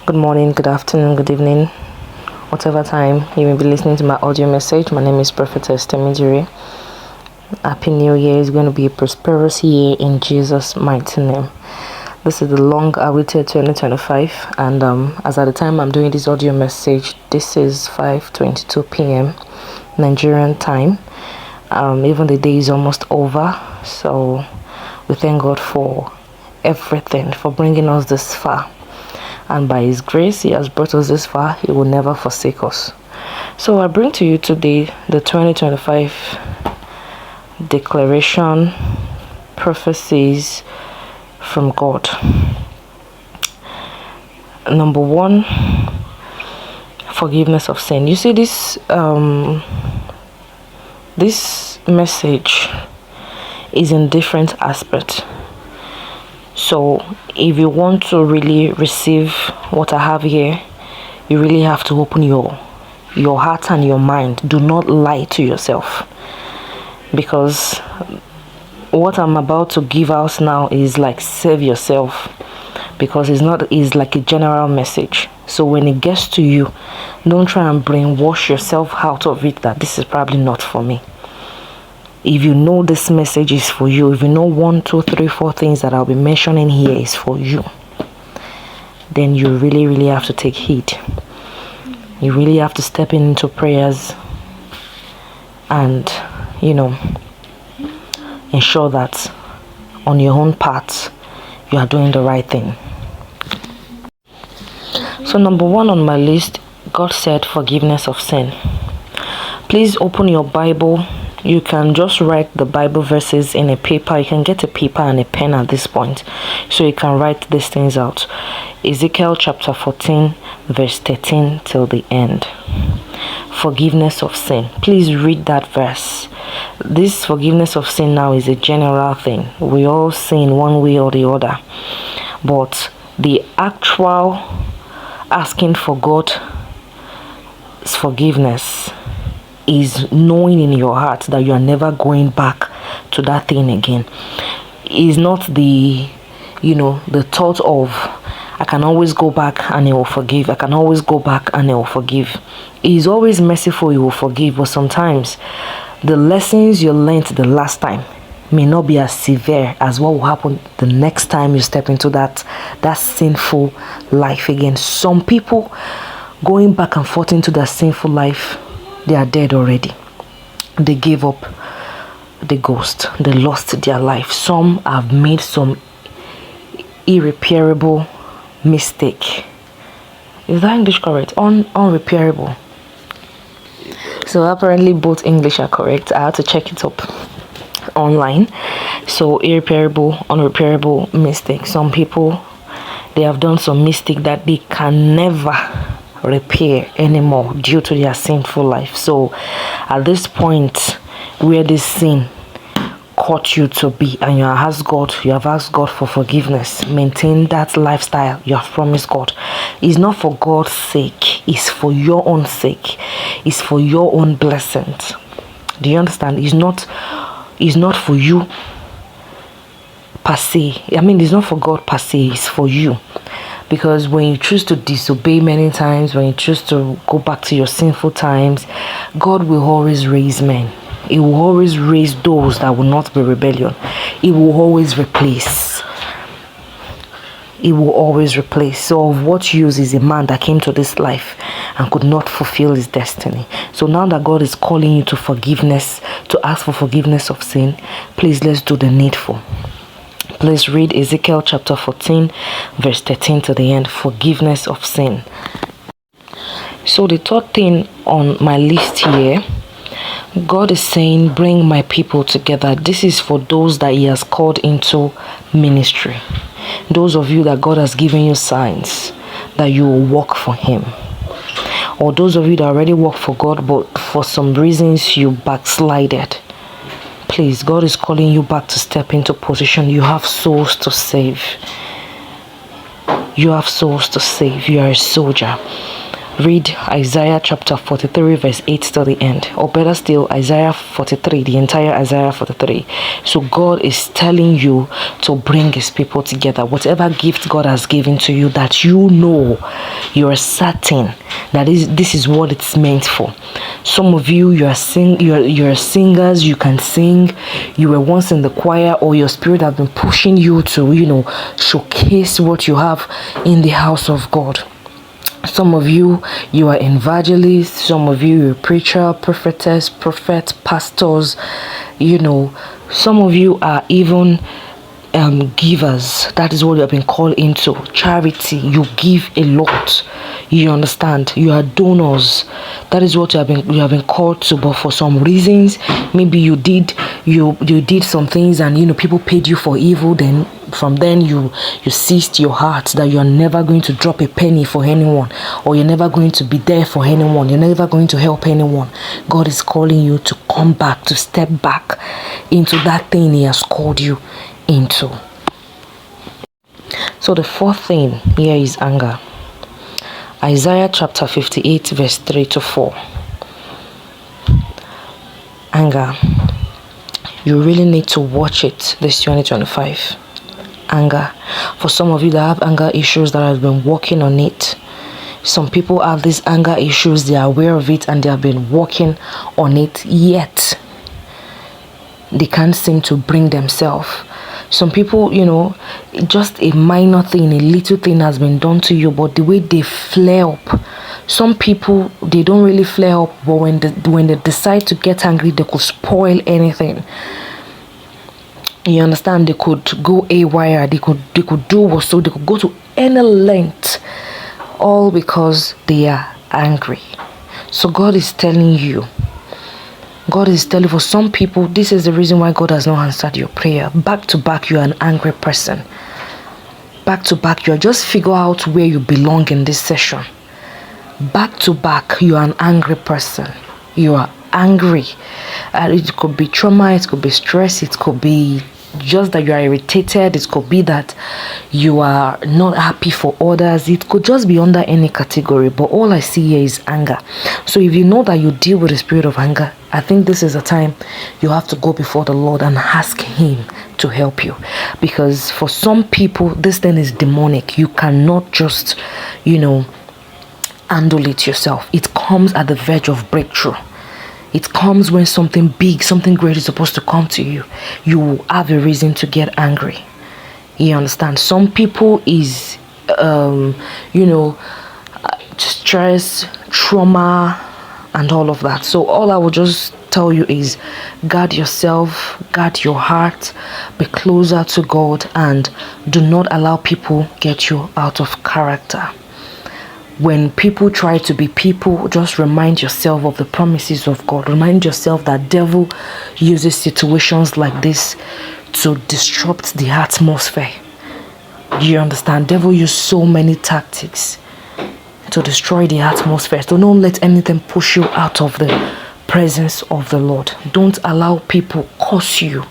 Good morning, good afternoon, good evening, whatever time you may be listening to my audio message. My name is Prophetess Temidiri. Happy New Year. Is going to be a prosperous year in Jesus' mighty name. This is the long-awaited 2025, and as at the time I'm doing this audio message, this is 5:22 p.m. Nigerian time. Even the day is almost over, so we thank God for everything, for bringing us this far. And by His grace, He has brought us this far. He will never forsake us. So I bring to you today the 2025 declaration, prophecies from God. Number one, forgiveness of sin. You see, this message is in different aspects. So if you want to really receive what I have here, you really have to open your heart and your mind. Do not lie to yourself, because what I'm about to give out now is like save yourself, because it's like a general message. So when it gets to you, don't try and brainwash yourself out of it that this is probably not for me. If you know this message is for you, if you know 1, 2, 3, 4 things that I'll be mentioning here is for you, then you really, really have to take heed. You really have to step into prayers and, ensure that on your own part, you are doing the right thing. So number one on my list, God said forgiveness of sin. Please open your Bible. You can just write the Bible verses in a paper. You can get a paper and a pen at this point, so you can write these things out. Ezekiel chapter 14, verse 13 till the end. Forgiveness of sin. Please read that verse. This forgiveness of sin now is a general thing. We all sin one way or the other. But the actual asking for God's forgiveness is knowing in your heart that you are never going back to that thing again. Is not the thought of I can always go back and He will forgive. I can always go back and He will forgive. He is always merciful. He will forgive. But sometimes the lessons you learned the last time may not be as severe as what will happen the next time you step into that sinful life again. Some people going back and forth into that sinful life, they are dead already. They gave up the ghost. They lost their life. Some have made some irreparable mistake. Is that English correct? Unrepairable. So apparently both English are correct. I had to check it up online. So irreparable, unrepairable mistake. Some people, they have done some mistake that they can never repair anymore due to their sinful life. So at this point where this sin caught you to be, and you have asked God for forgiveness, maintain that lifestyle you have promised God. It's not for God's sake, it's for your own sake, it's for your own blessings. Do you understand? It's not for you per se. It's not for God per se, it's for you. Because when you choose to disobey many times, when you choose to go back to your sinful times, God will always raise men. He will always raise those that will not be rebellion. He will always replace. He will always replace. So of what use is a man that came to this life and could not fulfill his destiny? So now that God is calling you to forgiveness, to ask for forgiveness of sin, please let's do the needful. Please read Ezekiel chapter 14, verse 13 to the end. Forgiveness of sin. So the third thing on my list here, God is saying, bring my people together. This is for those that He has called into ministry. Those of you that God has given you signs that you will work for Him. Or those of you that already work for God, but for some reasons you backslided. Please, God is calling you back to step into position. You have souls to save. You have souls to save. You are a soldier. Read Isaiah chapter 43 verse 8 to the end, or better still, Isaiah 43, the entire Isaiah 43. So God is telling you to bring his people together. Whatever gift God has given to you that you know, you're certain that this is what it's meant for. Some of you, you're singers, you can sing, you were once in the choir, or your spirit have been pushing you to, showcase what you have in the house of God. Some of you, you are evangelists. Some of you, you're preacher, prophetess, prophet, pastors. Some of you are even givers. That is what you have been called into. Charity. You give a lot. You understand? You are donors. That is what you have been called to. But for some reasons, maybe you did some things, and people paid you for evil. Then from then you ceased your heart that you are never going to drop a penny for anyone, or you're never going to be there for anyone. You're never going to help anyone. God is calling you to come back, to step back into that thing he has called you into. So the fourth thing here is anger. Isaiah chapter 58 verse 3 to 4. Anger. You really need to watch it this 2025. Anger. For some of you that have anger issues, that have been working on it. Some people have these anger issues, they are aware of it and they have been working on it, yet they can't seem to bring themselves. Some people, just a minor thing, a little thing has been done to you, but the way they flare up. Some people, they don't really flare up, but when they decide to get angry, they could spoil anything. You understand? They could go haywire. They could do what, so they could go to any length, all because they are angry. So God is telling you. For some people, this is the reason why God has not answered your prayer. Back to back, you are an angry person. Back to back, you are just figure out where you belong in this session. Back to back, you are an angry person. You are angry. It could be trauma, it could be stress, it could be just that you are irritated, it could be that you are not happy for others, it could just be under any category, but all I see here is anger. So if you know that you deal with the spirit of anger, I think this is a time you have to go before the Lord and ask him to help you, because for some people this thing is demonic. You cannot just handle it yourself. It comes at the verge of breakthrough. It comes when something big, something great is supposed to come to you. You will have a reason to get angry. You understand? Some people is, stress, trauma, and all of that. So all I will just tell you is guard yourself, guard your heart, be closer to God, and do not allow people get you out of character. When people try to be people, just remind yourself of the promises of God. Remind yourself that devil uses situations like this to disrupt the atmosphere. Do you understand? Devil uses so many tactics to destroy the atmosphere. So don't let anything push you out of the presence of the Lord. Don't allow people curse you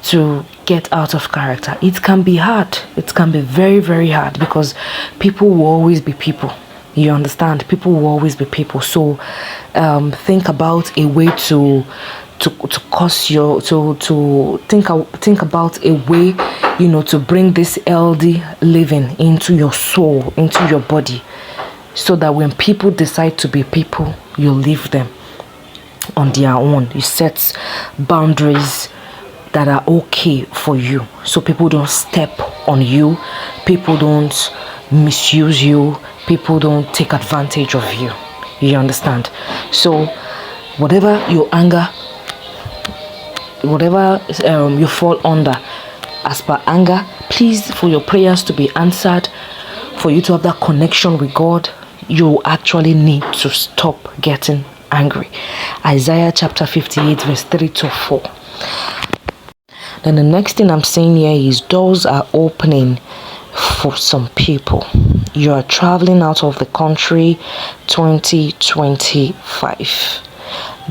to get out of character. It can be hard. It can be very, very hard, because people will always be people. You understand? People will always be people. So think about a way to cause you to think about a way to bring this healthy living into your soul, into your body, so that when people decide to be people, you leave them on their own. You set boundaries that are okay for you, so people don't step on you, people don't misuse you, people don't take advantage of you. You understand? So whatever your anger, whatever you fall under as per anger, please, for your prayers to be answered, for you to have that connection with God, you actually need to stop getting angry. Isaiah chapter 58 verse 3 to 4. Then the next thing I'm saying here is doors are opening for some people. You are traveling out of the country 2025.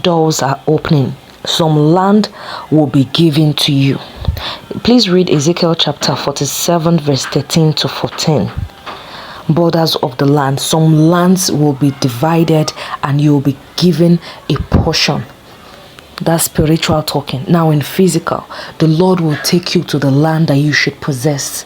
Doors are opening. Some land will be given to you. Please read Ezekiel chapter 47 verse 13 to 14. borders of the land. Some lands will be divided and you'll be given a portion. That's spiritual talking. Now in physical, the Lord will take you to the land that you should possess,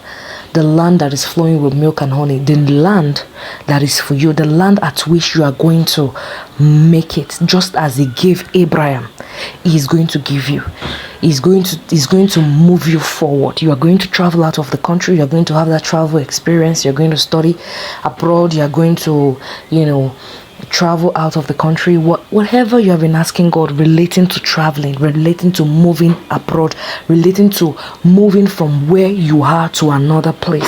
the land that is flowing with milk and honey, the land that is for you, the land at which you are going to make it. Just as he gave Abraham, he is going to give you. He's going to move you forward. You are going to travel out of the country. You are going to have that travel experience. You're going to study abroad. You are going to, travel out of the country. Whatever you have been asking God relating to traveling, relating to moving abroad, relating to moving from where you are to another place.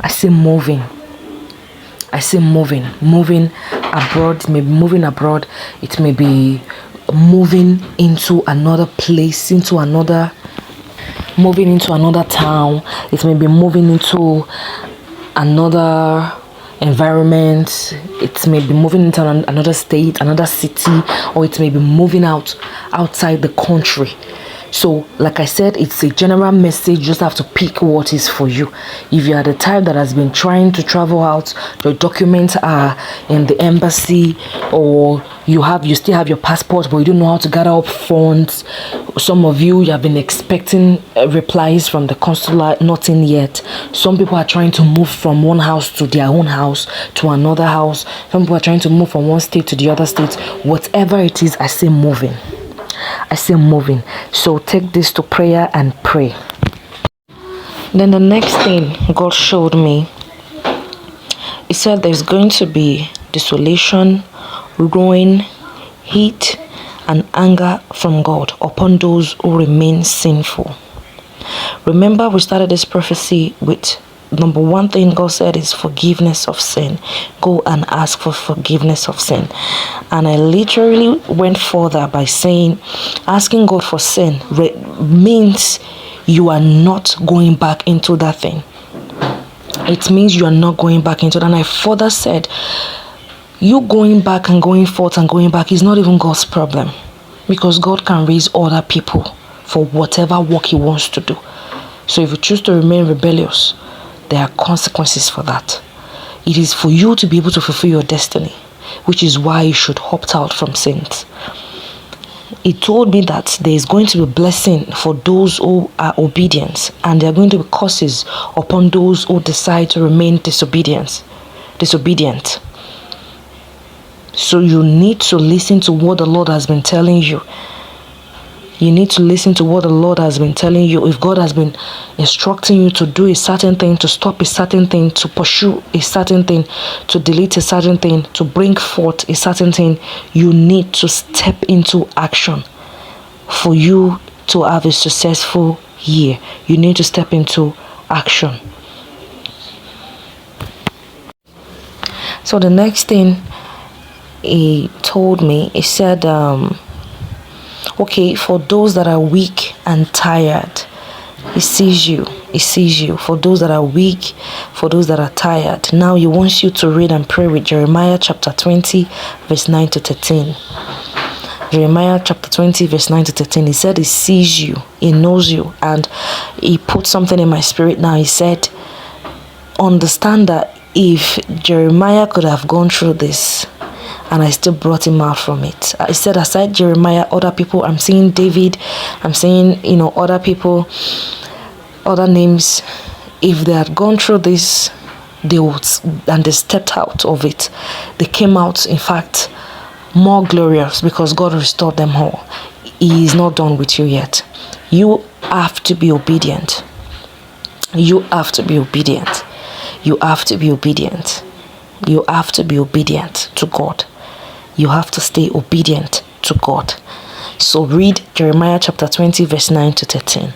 I say moving abroad. Maybe moving abroad, it may be moving into another place, moving into another town. It may be moving into another environment. It may be moving into another state, another city, or it may be moving outside the country. So like I said, it's a general message. You just have to pick what is for you. If you are the type that has been trying to travel out, your documents are in the embassy, or you still have your passport but you don't know how to gather up funds. Some of you have been expecting replies from the consulate, nothing yet. Some people are trying to move from one house to their own house to another house. Some people are trying to move from one state to the other state. Whatever it is, I say moving. So take this to prayer and pray. Then the next thing God showed me, he said there's going to be desolation, ruin, heat, and anger from God upon those who remain sinful. Remember, we started this prophecy with number one thing God said is forgiveness of sin. Go and ask for forgiveness of sin. And I literally went further by saying asking God for sin means you are not going back into that thing. It means you are not going back into it. And I further said you going back and going forth and going back is not even God's problem, because God can raise other people for whatever work he wants to do. So if you choose to remain rebellious, there are consequences for that. It is for you to be able to fulfill your destiny, which is why you should opt out from sins. He told me that there is going to be blessing for those who are obedient, and there are going to be curses upon those who decide to remain disobedient. So you need to listen to what the Lord has been telling you. You need to listen to what the Lord has been telling you. If God has been instructing you to do a certain thing, to stop a certain thing, to pursue a certain thing, to delete a certain thing, to bring forth a certain thing, you need to step into action. For you to have a successful year, you need to step into action. So the next thing he told me, he said, okay, for those that are weak and tired, he sees you. For those that are weak, for those that are tired. Now he wants you to read and pray with Jeremiah chapter 20, verse 9 to 13. Jeremiah chapter 20, verse 9 to 13. He said he sees you, he knows you, and he put something in my spirit now. He said, understand that if Jeremiah could have gone through this, and I still brought him out from it. I said, aside Jeremiah, other people, I'm seeing David, I'm seeing, other people, other names. If they had gone through this, they stepped out of it. They came out, in fact, more glorious, because God restored them all. He is not done with you yet. You have to be obedient. You have to be obedient. You have to be obedient. You have to be obedient to God. You have to stay obedient to God. So read Jeremiah chapter 20, verse 9 to 13.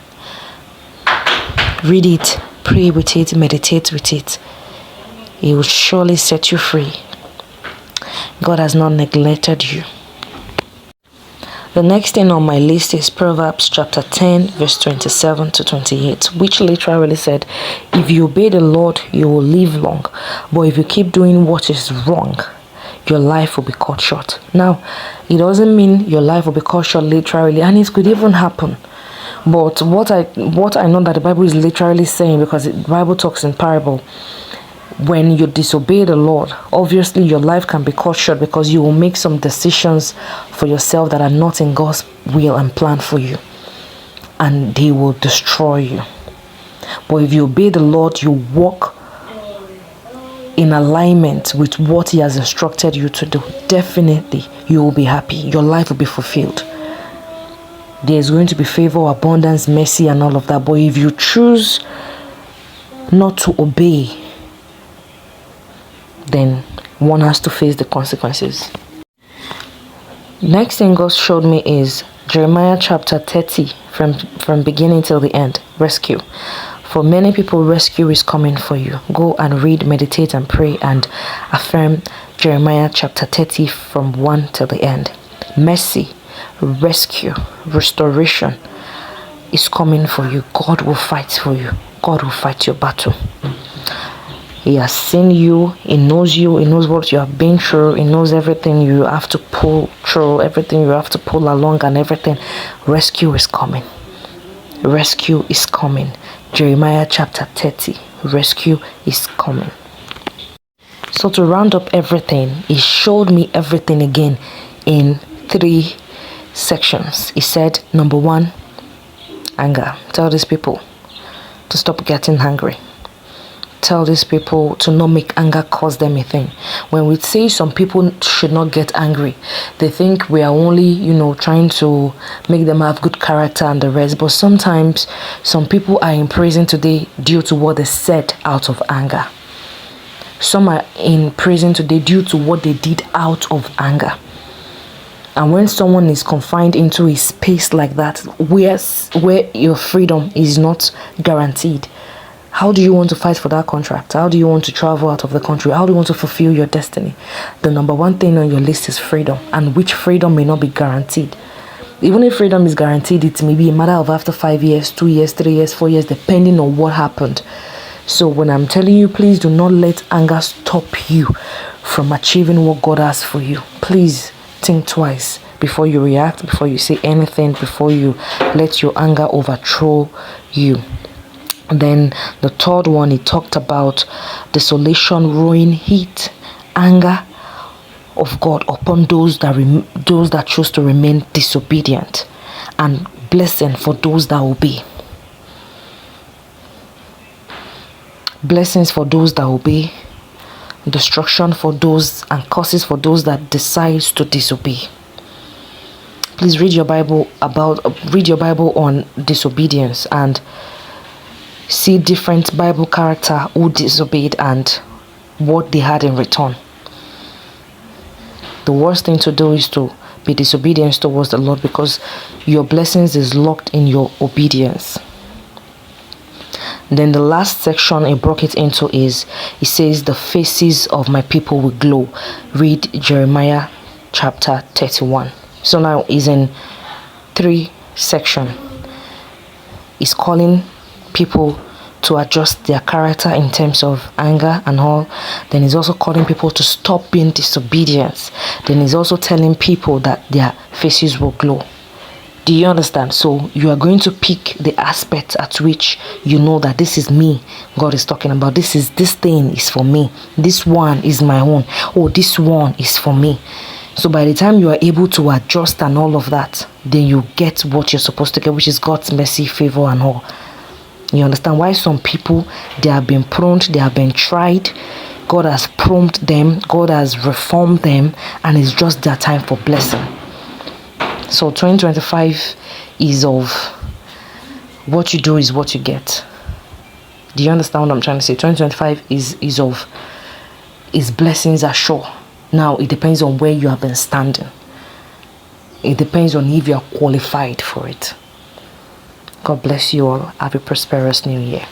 Read it, pray with it, meditate with it. It will surely set you free. God has not neglected you. The next thing on my list is Proverbs chapter 10, verse 27 to 28, which literally said, if you obey the Lord, you will live long. But if you keep doing what is wrong, your life will be cut short. Now, it doesn't mean your life will be cut short literally, and it could even happen. But what I know that the Bible is literally saying, because the Bible talks in parable, when you disobey the Lord, obviously your life can be cut short because you will make some decisions for yourself that are not in God's will and plan for you, and they will destroy you. But if you obey the Lord, you walk in alignment with what He has instructed you to do, definitely you will be happy. Your life will be fulfilled. There's going to be favor, abundance, mercy, and all of that. But if you choose not to obey, then one has to face the consequences. Next thing God showed me is Jeremiah chapter 30, from beginning till the end. Rescue. For many people, rescue is coming for you. Go and read, meditate, and pray, and affirm Jeremiah chapter 30 from 1 till the end. Mercy, rescue, restoration is coming for you. God will fight for you. God will fight your battle. He has seen you. He knows you. He knows what you have been through. He knows everything you have to pull through, everything you have to pull along, and everything. Rescue is coming. Rescue is coming. Jeremiah chapter 30. Rescue is coming. So to round up everything, He showed me everything again in 3 sections. He said, number 1, anger. Tell these people to stop getting angry. Tell these people to not make anger cause them a thing. When we say some people should not get angry, they think we are only, trying to make them have good character and the rest. But sometimes some people are in prison today due to what they said out of anger. Some are in prison today due to what they did out of anger. And when someone is confined into a space like that, where your freedom is not guaranteed, how do you want to fight for that contract? How do you want to travel out of the country? How do you want to fulfill your destiny? The number 1 thing on your list is freedom, and which freedom may not be guaranteed. Even if freedom is guaranteed, it may be a matter of after 5 years, 2 years, 3 years, 4 years, depending on what happened. So when I'm telling you, please do not let anger stop you from achieving what God has for you. Please think twice before you react, before you say anything, before you let your anger overthrow you. Then the third one, he talked about desolation, ruin, heat, anger of God upon those that choose to remain disobedient, and blessing for those that obey. Blessings for those that obey, destruction for those, and curses for those that decide to disobey. Please read your Bible on disobedience and see different Bible character who disobeyed and what they had in return. The worst thing to do is to be disobedient towards the Lord, because your blessings is locked in your obedience. Then the last section he broke it into is, he says, the faces of my people will glow. Read Jeremiah chapter 31. So now he's in 3 sections. He's calling people to adjust their character in terms of anger and all. Then he's also calling people to stop being disobedient. Then he's also telling people that their faces will glow. Do you understand? So you are going to pick the aspect at which you know that this is me God is talking about. This thing is for me. This one is my own. Oh, this one is for me. So by the time you are able to adjust and all of that, then you get what you're supposed to get, which is God's mercy, favor, and all. You understand why some people, they have been pruned, they have been tried. God has pruned them, God has reformed them, and it's just their time for blessing. So 2025 is of what you do is what you get. Do you understand what I'm trying to say? 2025 is blessings are sure. Now it depends on where you have been standing. It depends on if you are qualified for it. God bless you all. Have a prosperous new year.